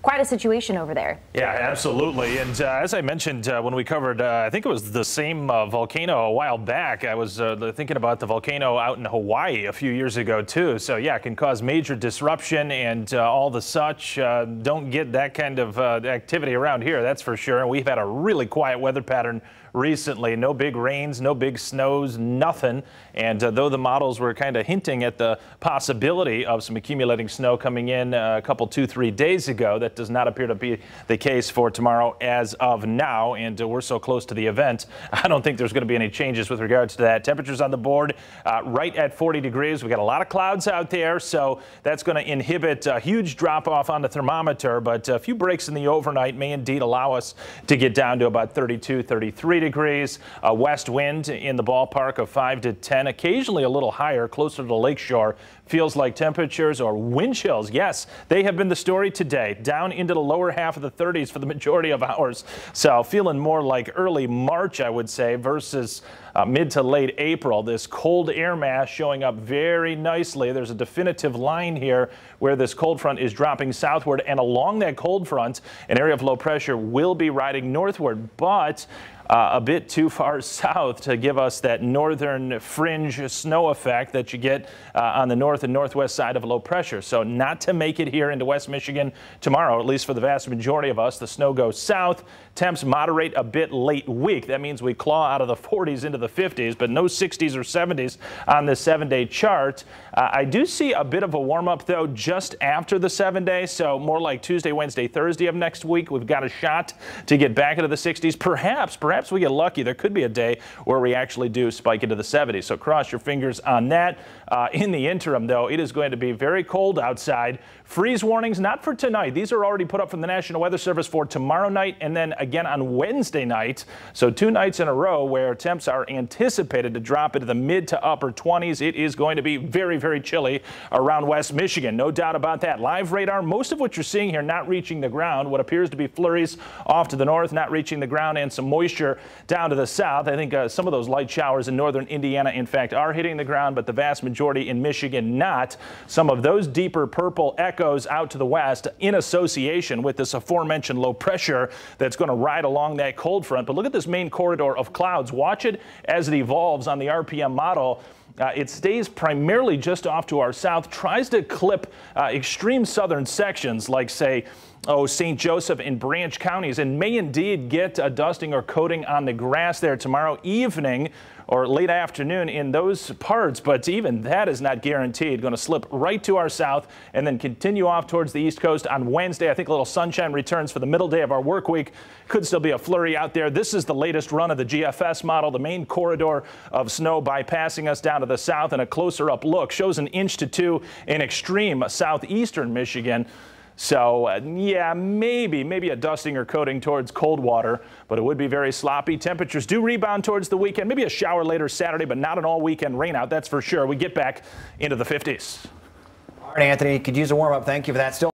quite a situation over there. Yeah, absolutely. And as I mentioned when we covered, I think it was the same volcano a while back. I was thinking about the volcano out in Hawaii a few years ago too. So yeah, it can cause major disruption and all the such. Don't get that kind of activity around here, that's for sure. And we've had a really quiet weather pattern recently. No big rains, no big snows, nothing. And though the models were kind of hinting at the possibility of some accumulating snow coming in a couple, 2-3 days ago, that does not appear to be the case for tomorrow as of now. And we're so close to the event, I don't think there's going to be any changes with regards to that. Temperatures on the board right at 40 degrees. We got a lot of clouds out there, so that's going to inhibit a huge drop off on the thermometer. But a few breaks in the overnight may indeed allow us to get down to about 32, 33 degrees. A west wind in the ballpark of 5 to 10, occasionally a little higher, closer to the lakeshore. Feels like temperatures or wind chills, yes, they have been the story today. Down into the lower half of the 30s for the majority of hours. So feeling more like early March, I would say, versus mid to late April. This cold air mass showing up very nicely. There's a definitive line here where this cold front is dropping southward, and along that cold front, an area of low pressure will be riding northward, but a bit too far south to give us that northern fringe snow effect that you get on the north and northwest side of low pressure. So not to make it here into West Michigan tomorrow, at least for the vast majority of us. The snow goes south. Temps moderate a bit late week. That means we claw out of the 40s into the 50s, but no 60s or 70s on this 7-day chart. I do see a bit of a warm up though just after the 7-day, so more like Tuesday, Wednesday, Thursday of next week. We've got a shot to get back into the 60s. Perhaps we get lucky. There could be a day where we actually do spike into the 70s. So cross your fingers on that. In the interim, though, it is going to be very cold outside. Freeze warnings, not for tonight. These are already put up from the National Weather Service for tomorrow night and then again on Wednesday night. So 2 nights in a row where temps are anticipated to drop into the mid to upper 20s. It is going to be very, very chilly around West Michigan. No doubt about that. Live radar, most of what you're seeing here not reaching the ground. What appears to be flurries off to the north, not reaching the ground, and some moisture down to the south. I think some of those light showers in northern Indiana, in fact, are hitting the ground, but the vast majority in Michigan not. Some of those deeper purple echoes out to the west in association with this aforementioned low pressure that's going to ride along that cold front. But look at this main corridor of clouds. Watch it as it evolves on the RPM model. It stays primarily just off to our south, tries to clip extreme southern sections like, say, St. Joseph and Branch counties, and may indeed get a dusting or coating on the grass there tomorrow evening or late afternoon in those parts, but even that is not guaranteed. Going to slip right to our south and then continue off towards the east coast on Wednesday. I think a little sunshine returns for the middle day of our work week. Could still be a flurry out there. This is the latest run of the GFS model. The main corridor of snow bypassing us down to the south, and a closer up look shows 1 inch to 2 in extreme southeastern Michigan. So, yeah, maybe a dusting or coating towards cold water, but it would be very sloppy. Temperatures do rebound towards the weekend. Maybe a shower later Saturday, but not an all-weekend rain out, that's for sure. We get back into the 50s. All right, Anthony, could use a warm-up. Thank you for that. Still